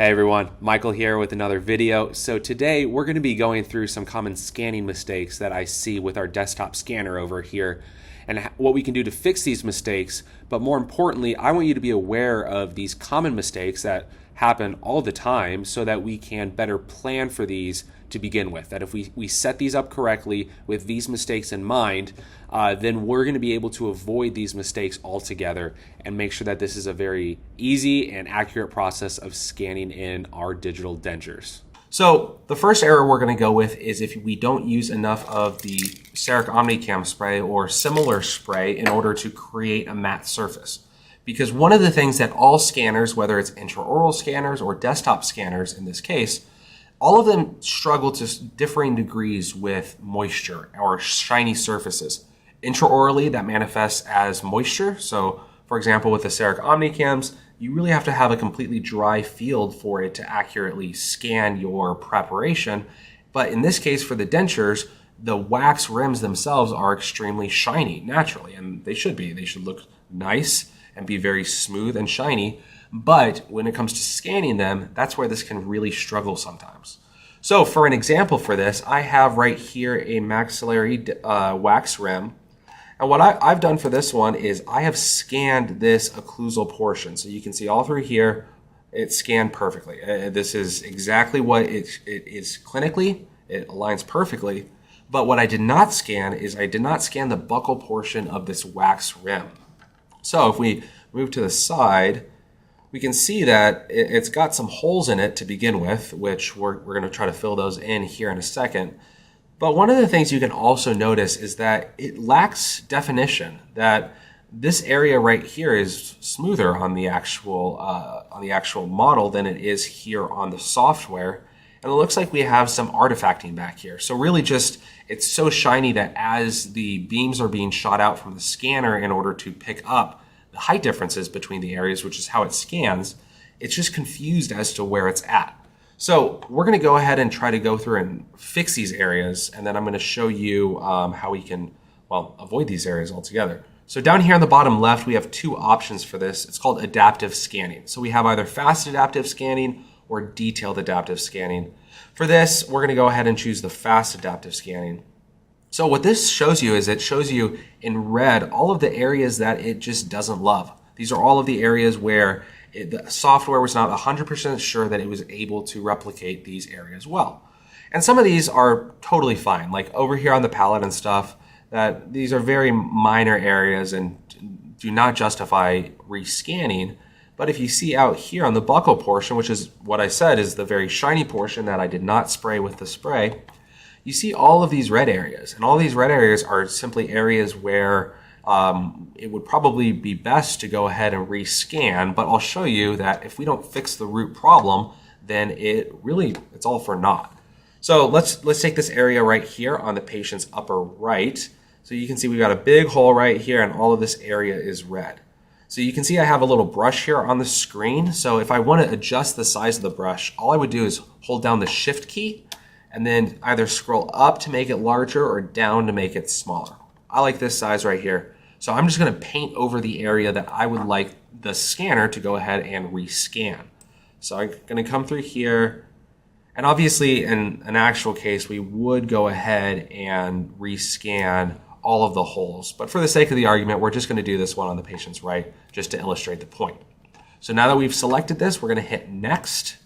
Hey everyone, Michael here with another video. So today we're going to be going through some common scanning mistakes that I see with our desktop scanner over here and what we can do to fix these mistakes. But more importantly, I want you to be aware of these common mistakes that happen all the time so that we can better plan for these to begin with. That if we set these up correctly with these mistakes in mind, then we're going to be able to avoid these mistakes altogether and make sure that this is a very easy and accurate process of scanning in our digital dentures. So the first error we're going to go with is if we don't use enough of the Ceric Omnicam spray or similar spray in order to create a matte surface. Because one of the things that all scanners, whether it's intraoral scanners or desktop scanners in this case, all of them struggle to differing degrees with moisture or shiny surfaces. Intraorally, that manifests as moisture. So, for example, with the Ceric Omnicams, you really have to have a completely dry field for it to accurately scan your preparation. But in this case, for the dentures, the wax rims themselves are extremely shiny naturally, and they should be. They should look nice and be very smooth and shiny. But when it comes to scanning them, that's where this can really struggle sometimes. So for an example for this, I have right here a maxillary wax rim. And what I've done for this one is I have scanned this occlusal portion. So you can see all through here, it's scanned perfectly. This is exactly what it is clinically. It aligns perfectly. But what I did not scan is I did not scan the buccal portion of this wax rim. So if we move to the side, we can see that it's got some holes in it to begin with, which we're going to try to fill those in here in a second. But one of the things you can also notice is that it lacks definition, that this area right here is smoother on the actual model than it is here on the software. And it looks like we have some artifacting back here. So really just, it's so shiny that as the beams are being shot out from the scanner in order to pick up the height differences between the areas, which is how it scans, it's just confused as to where it's at. So we're going to go ahead and try to go through and fix these areas, and then I'm going to show you how we can, avoid these areas altogether. So down here on the bottom left, we have two options for this. It's called adaptive scanning. So we have either fast adaptive scanning or detailed adaptive scanning. For this, we're going to go ahead and choose the fast adaptive scanning. So what this shows you is it shows you in red all of the areas that it just doesn't love. These are all of the areas where the software was not 100% sure that it was able to replicate these areas well. And some of these are totally fine, like over here on the palette and stuff, that these are very minor areas and do not justify rescanning. But if you see out here on the buccal portion, which is what I said is the very shiny portion that I did not spray with the spray, you see all of these red areas. And all these red areas are simply areas where it would probably be best to go ahead and rescan, but I'll show you that if we don't fix the root problem, then it's all for naught. So let's take this area right here on the patient's upper right. So you can see we've got a big hole right here and all of this area is red. So you can see I have a little brush here on the screen. So if I want to adjust the size of the brush, all I would do is hold down the shift key and then either scroll up to make it larger or down to make it smaller. I like this size right here. So I'm just going to paint over the area that I would like the scanner to go ahead and rescan. So I'm going to come through here. And obviously in an actual case, we would go ahead and rescan all of the holes. But for the sake of the argument, we're just going to do this one on the patient's right just to illustrate the point. So now that we've selected this, we're going to hit next.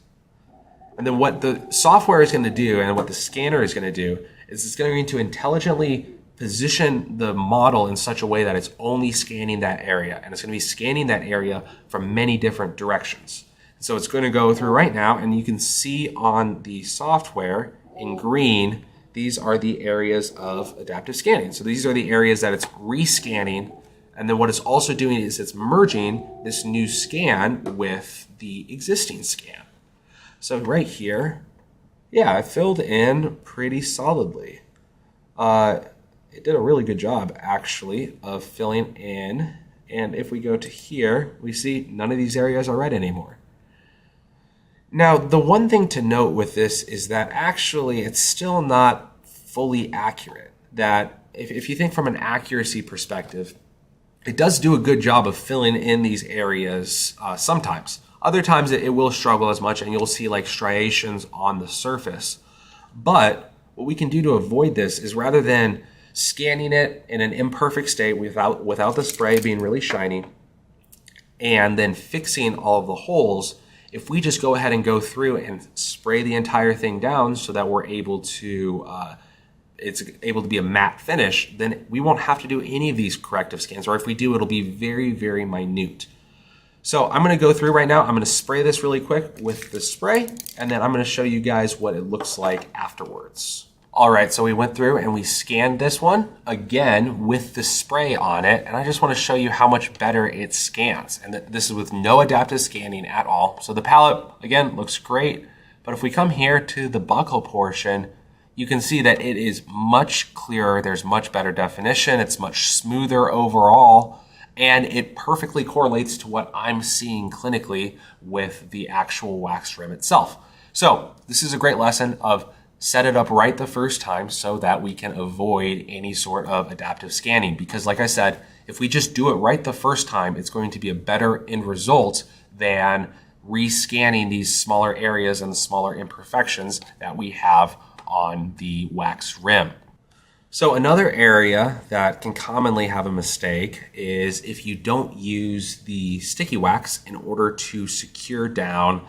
And then what the software is going to do and what the scanner is going to do is it's going to intelligently position the model in such a way that it's only scanning that area. And it's going to be scanning that area from many different directions. So it's going to go through right now, and you can see on the software in green, these are the areas of adaptive scanning. So these are the areas that it's rescanning. And then what it's also doing is it's merging this new scan with the existing scan. So right here, yeah, I filled in pretty solidly. It did a really good job, actually, of filling in. And if we go to here, we see none of these areas are red anymore. Now, the one thing to note with this is that actually it's still not fully accurate. That if you think from an accuracy perspective, it does do a good job of filling in these areas sometimes. Other times it will struggle as much and you'll see like striations on the surface. But what we can do to avoid this is rather than scanning it in an imperfect state without the spray being really shiny and then fixing all of the holes, if we just go ahead and go through and spray the entire thing down so that we're able to, it's able to be a matte finish, then we won't have to do any of these corrective scans, or if we do, it'll be very, very minute. So I'm gonna go through right now, I'm gonna spray this really quick with the spray, and then I'm gonna show you guys what it looks like afterwards. All right, so we went through and we scanned this one, again, with the spray on it, and I just wanna show you how much better it scans. And this is with no adaptive scanning at all. So the palette, again, looks great, but if we come here to the buckle portion, you can see that it is much clearer, there's much better definition, it's much smoother overall, and it perfectly correlates to what I'm seeing clinically with the actual wax rim itself. So this is a great lesson of set it up right the first time so that we can avoid any sort of adaptive scanning. Because like I said, if we just do it right the first time, it's going to be a better end result than rescanning these smaller areas and the smaller imperfections that we have on the wax rim. So another area that can commonly have a mistake is if you don't use the sticky wax in order to secure down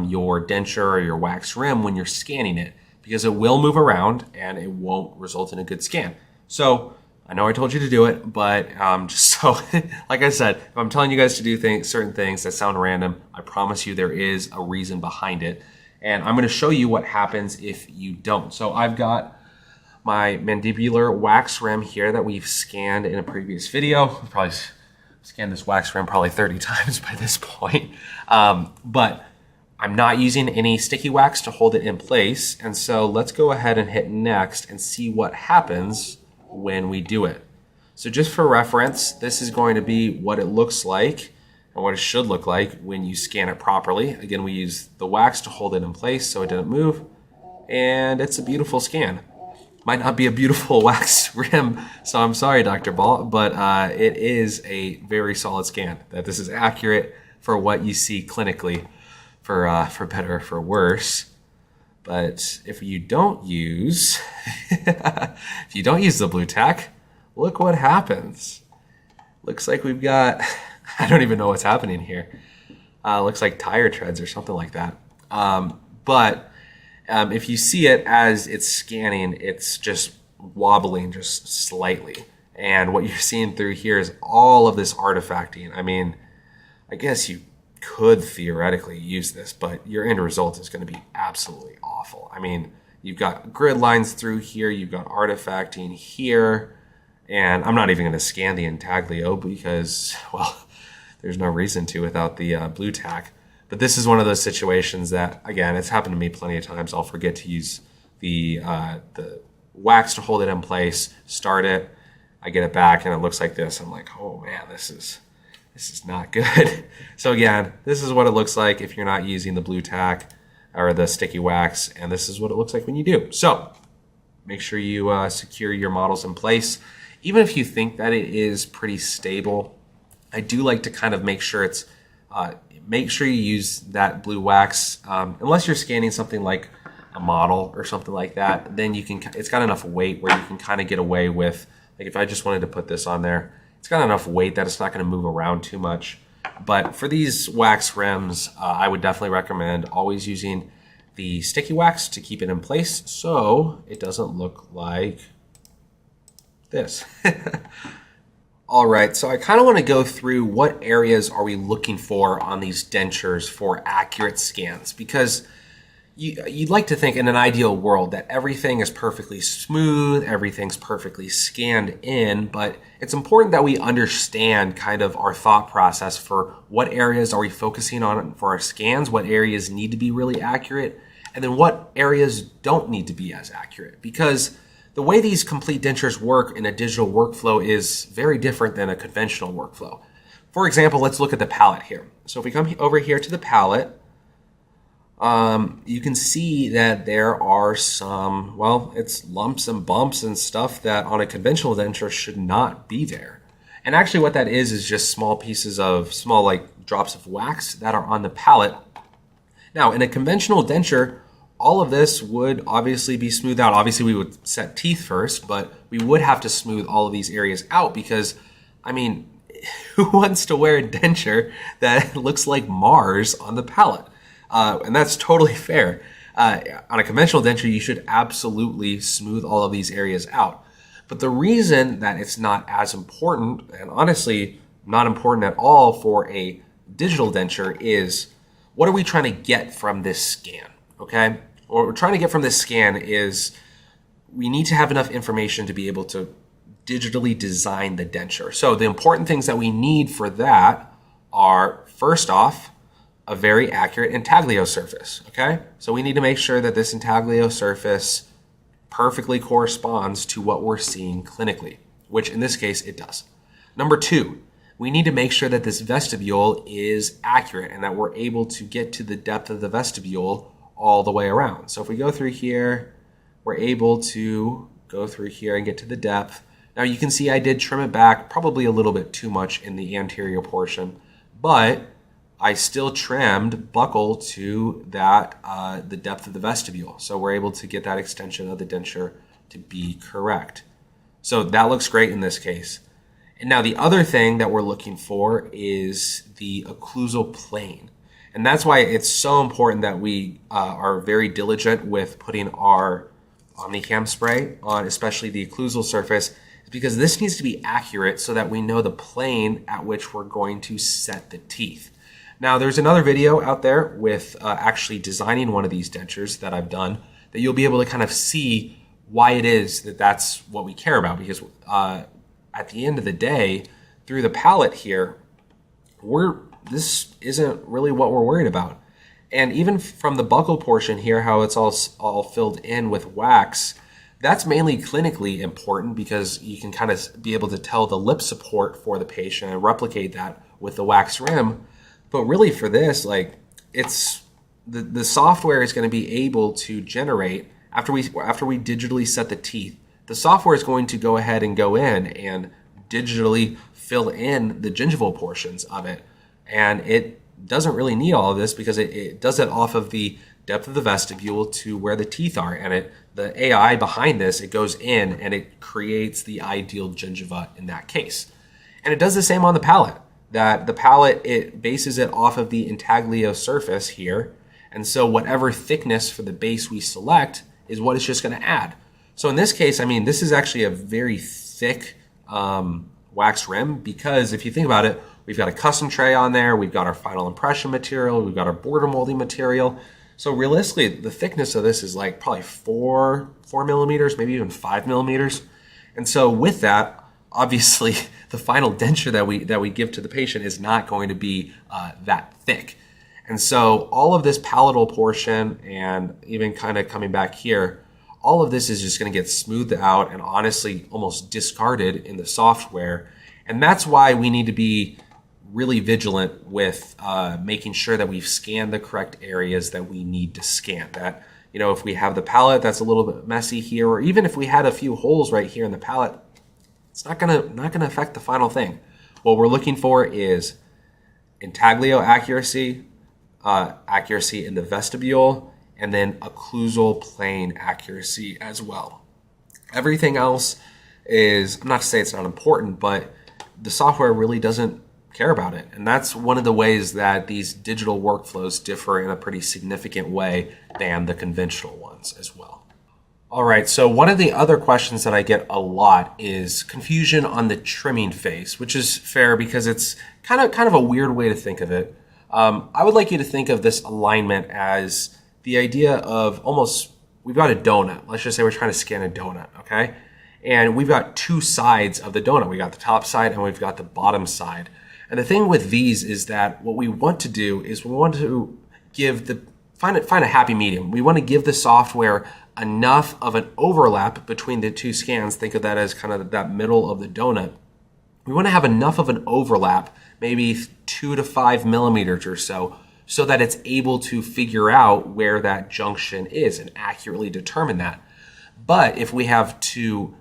your denture or your wax rim when you're scanning it, because it will move around and it won't result in a good scan. So I know I told you to do it, but just so, like I said, if I'm telling you guys to do certain things that sound random, I promise you there is a reason behind it. And I'm gonna show you what happens if you don't. So I've got my mandibular wax rim here that we've scanned in a previous video. I've probably scanned this wax rim probably 30 times by this point. But I'm not using any sticky wax to hold it in place. And so let's go ahead and hit next and see what happens when we do it. So just for reference, this is going to be what it looks like and what it should look like when you scan it properly. Again, we use the wax to hold it in place so it didn't move. And it's a beautiful scan. Might not be a beautiful wax rim, so I'm sorry, Dr. Ball, but it is a very solid scan. That this is accurate for what you see clinically, for better or for worse. But if you don't use, if you don't use the blue tack, look what happens. Looks like we've got, I don't even know what's happening here. Looks like tire treads or something like that. If you see it as it's scanning, it's just wobbling just slightly. And what you're seeing through here is all of this artifacting. I mean, I guess you could theoretically use this, but your end result is going to be absolutely awful. I mean, you've got grid lines through here, you've got artifacting here, and I'm not even going to scan the intaglio because, well, there's no reason to without the blue tack. But this is one of those situations that, again, it's happened to me plenty of times. I'll forget to use the wax to hold it in place, start it, I get it back, and it looks like this. I'm like, oh man, this is not good. So again, this is what it looks like if you're not using the blue tack or the sticky wax, and this is what it looks like when you do. So make sure you secure your models in place. Even if you think that it is pretty stable, I do like to kind of make sure it's make sure you use that blue wax, unless you're scanning something like a model or something like that, then you can, it's got enough weight where you can kind of get away with, like if I just wanted to put this on there, it's got enough weight that it's not going to move around too much. But for these wax rims, I would definitely recommend always using the sticky wax to keep it in place so it doesn't look like this. All right, so I kind of want to go through what areas are we looking for on these dentures for accurate scans, because you'd like to think in an ideal world that everything is perfectly smooth, everything's perfectly scanned in, but it's important that we understand kind of our thought process for what areas are we focusing on for our scans, what areas need to be really accurate, and then what areas don't need to be as accurate, because the way these complete dentures work in a digital workflow is very different than a conventional workflow. For example, let's look at the palette here. So if we come over here to the palette, you can see that there are some, well, it's lumps and bumps and stuff that on a conventional denture should not be there. And actually what that is just small pieces of, small like drops of wax that are on the palate. Now, in a conventional denture, all of this would obviously be smoothed out. Obviously, we would set teeth first, but we would have to smooth all of these areas out because, I mean, who wants to wear a denture that looks like Mars on the palate? And that's totally fair. On a conventional denture, you should absolutely smooth all of these areas out. But the reason that it's not as important, and honestly not important at all for a digital denture, is what are we trying to get from this scan, okay? What we're trying to get from this scan is we need to have enough information to be able to digitally design the denture. So the important things that we need for that are, first off, a very accurate intaglio surface, okay? So we need to make sure that this intaglio surface perfectly corresponds to what we're seeing clinically, which in this case it does. Number two, we need to make sure that this vestibule is accurate and that we're able to get to the depth of the vestibule all the way around. So if we go through here, we're able to go through here and get to the depth. Now you can see I did trim it back probably a little bit too much in the anterior portion, but I still trimmed buccal to that the depth of the vestibule. So we're able to get that extension of the denture to be correct. So that looks great in this case. And now the other thing that we're looking for is the occlusal plane. And that's why it's so important that we are very diligent with putting our Omnicam spray on, especially the occlusal surface, because this needs to be accurate so that we know the plane at which we're going to set the teeth. Now, there's another video out there with actually designing one of these dentures that I've done that you'll be able to kind of see why it is that that's what we care about. Because at the end of the day, through the palate here, this isn't really what we're worried about. And even from the buccal portion here, how it's all filled in with wax, that's mainly clinically important because you can kind of be able to tell the lip support for the patient and replicate that with the wax rim. But really for this, like, it's the software is going to be able to generate, after we digitally set the teeth, the software is going to go ahead and go in and digitally fill in the gingival portions of it. And it doesn't really need all of this because it does it off of the depth of the vestibule to where the teeth are. And the AI behind this, it goes in and it creates the ideal gingiva in that case. And it does the same on the palate. That the palate, it bases it off of the intaglio surface here. And so whatever thickness for the base we select is what it's just going to add. So in this case, I mean, this is actually a very thick wax rim because if you think about it, we've got a custom tray on there, we've got our final impression material, we've got our border molding material. So realistically, the thickness of this is like probably 4 millimeters, maybe even 5 millimeters. And so with that, obviously, the final denture that we give to the patient is not going to be that thick. And so all of this palatal portion and even kind of coming back here, all of this is just going to get smoothed out and honestly almost discarded in the software. And that's why we need to be really vigilant with making sure that we've scanned the correct areas that we need to scan. That, you know, if we have the palate that's a little bit messy here, or even if we had a few holes right here in the palate, it's not gonna affect the final thing. What we're looking for is intaglio accuracy, accuracy in the vestibule, and then occlusal plane accuracy as well. Everything else is, I'm not to say it's not important, but the software really doesn't care about it. And that's one of the ways that these digital workflows differ in a pretty significant way than the conventional ones as well. All right, so one of the other questions that I get a lot is confusion on the trimming phase, which is fair because it's kind of a weird way to think of it. I would like you to think of this alignment as the idea of almost, we've got a donut. Let's just say we're trying to scan a donut, okay? And we've got two sides of the donut. We got the top side and we've got the bottom side. And the thing with these is that what we want to do is we want to find a happy medium. We want to give the software enough of an overlap between the two scans. Think of that as kind of that middle of the donut. We want to have enough of an overlap, maybe 2 to 5 millimeters or so that it's able to figure out where that junction is and accurately determine that. But if we have too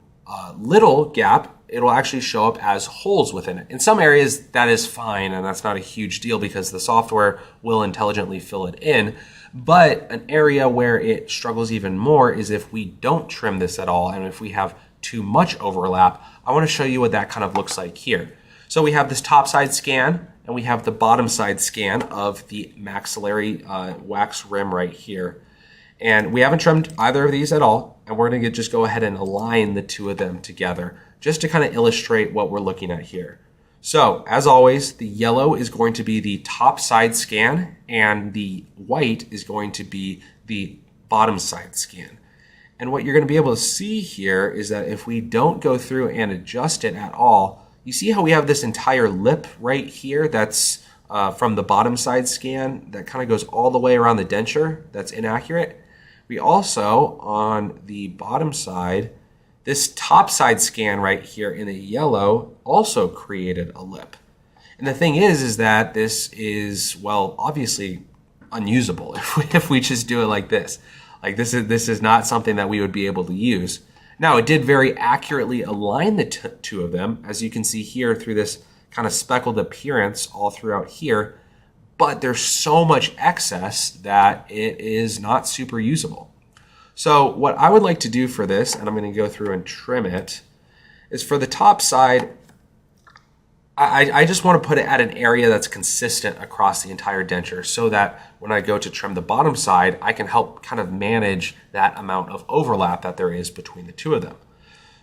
little gap, it'll actually show up as holes within it. In some areas, that is fine, and that's not a huge deal because the software will intelligently fill it in. But an area where it struggles even more is if we don't trim this at all, and if we have too much overlap. I want to show you what that kind of looks like here. So we have this top side scan, and we have the bottom side scan of the maxillary wax rim right here. And we haven't trimmed either of these at all, and we're going to just go ahead and align the two of them together just to kind of illustrate what we're looking at here. So, as always, the yellow is going to be the top side scan, and the white is going to be the bottom side scan. And what you're going to be able to see here is that if we don't go through and adjust it at all, you see how we have this entire lip right here that's from the bottom side scan that kind of goes all the way around the denture. That's inaccurate. We also, on the bottom side, this top side scan right here in the yellow also created a lip. And the thing is that this is, well, obviously unusable if we just do it like this. Like this is not something that we would be able to use. Now, it did very accurately align the two of them, as you can see here through this kind of speckled appearance all throughout here, but there's so much excess that it is not super usable. So what I would like to do for this, and I'm going to go through and trim it, is for the top side, I just want to put it at an area that's consistent across the entire denture so that when I go to trim the bottom side, I can help kind of manage that amount of overlap that there is between the two of them.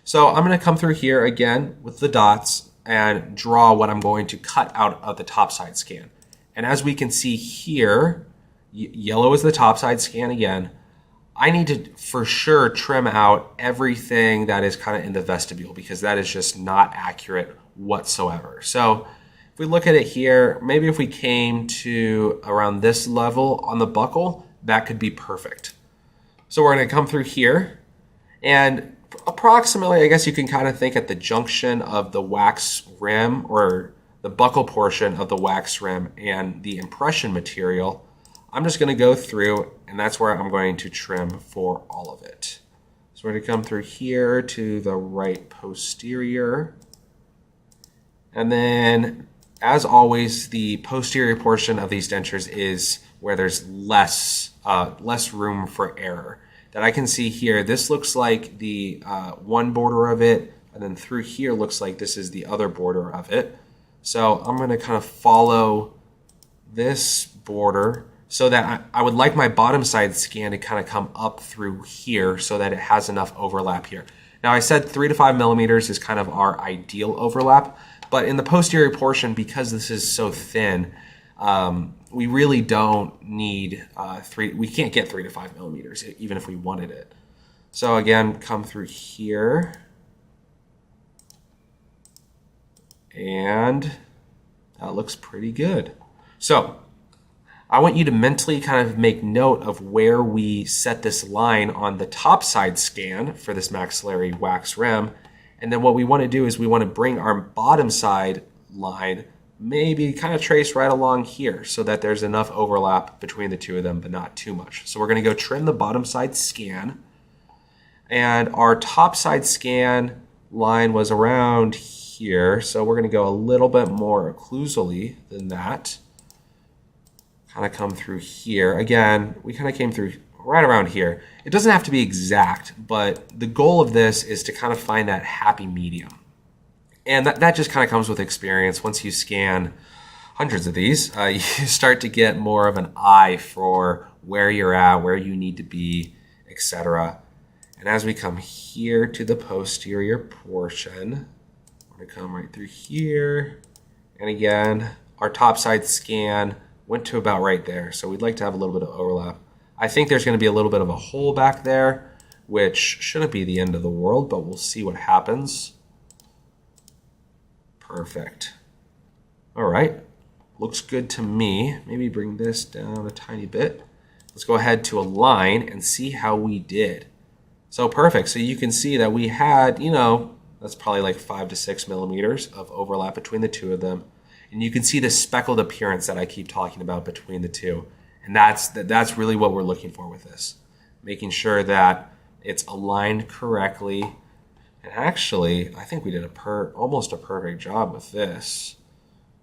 So I'm going to come through here again with the dots and draw what I'm going to cut out of the top side scan. And as we can see here, yellow is the top side scan again. I need to for sure trim out everything that is kind of in the vestibule because that is just not accurate whatsoever. So if we look at it here, maybe if we came to around this level on the buckle, that could be perfect. So we're going to come through here, and approximately, I guess you can kind of think at the junction of the wax rim or the buckle portion of the wax rim and the impression material, I'm just going to go through, and that's where I'm going to trim for all of it. So we're going to come through here to the right posterior. And then, as always, the posterior portion of these dentures is where there's less room for error. That I can see here, this looks like the one border of it, and then through here looks like this is the other border of it. So I'm going to kind of follow this border so that I would like my bottom side scan to kind of come up through here so that it has enough overlap here. Now I said 3 to 5 millimeters is kind of our ideal overlap. But in the posterior portion, because this is so thin, we really don't need we can't get 3 to 5 millimeters, even if we wanted it. So again, come through here. And that looks pretty good. So I want you to mentally kind of make note of where we set this line on the top side scan for this maxillary wax rim. And then what we want to do is we want to bring our bottom side line maybe kind of trace right along here so that there's enough overlap between the two of them, but not too much. So we're going to go trim the bottom side scan. And our top side scan line was around here. So we're going to go a little bit more occlusally than that. Kind of come through here. Again, we kind of came through right around here. It doesn't have to be exact, but the goal of this is to kind of find that happy medium. And that just kind of comes with experience. Once you scan hundreds of these, you start to get more of an eye for where you're at, where you need to be, etc. And as we come here to the posterior portion, we're going to come right through here. And again, our top side scan went to about right there. So we'd like to have a little bit of overlap. I think there's going to be a little bit of a hole back there, which shouldn't be the end of the world, but we'll see what happens. Perfect. All right. Looks good to me. Maybe bring this down a tiny bit. Let's go ahead to align and see how we did. So perfect. So you can see that we had, that's probably like 5 to 6 millimeters of overlap between the two of them. And you can see the speckled appearance that I keep talking about between the two. And that's really what we're looking for with this. Making sure that it's aligned correctly. And actually, I think we did almost a perfect job with this.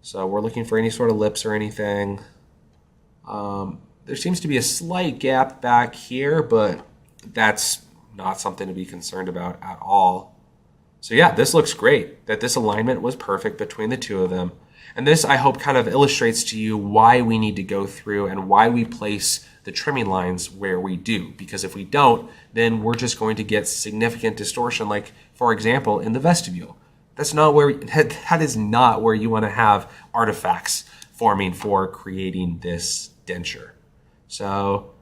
So we're looking for any sort of lips or anything. There seems to be a slight gap back here, but that's not something to be concerned about at all. So yeah, this looks great. That this alignment was perfect between the two of them. And this, I hope, kind of illustrates to you why we need to go through and why we place the trimming lines where we do. Because if we don't, then we're just going to get significant distortion, like, for example, in the vestibule. That is not where you want to have artifacts forming for creating this denture. So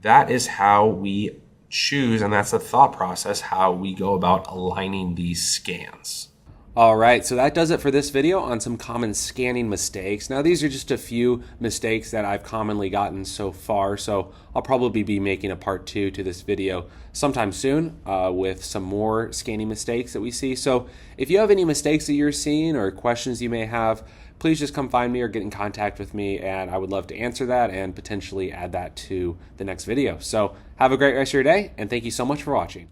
that is how we choose, and that's the thought process, how we go about aligning these scans. All right, so that does it for this video on some common scanning mistakes. Now, these are just a few mistakes that I've commonly gotten so far, so I'll probably be making a part 2 to this video sometime soon with some more scanning mistakes that we see. So if you have any mistakes that you're seeing or questions you may have, please just come find me or get in contact with me, and I would love to answer that and potentially add that to the next video. So have a great rest of your day, and thank you so much for watching.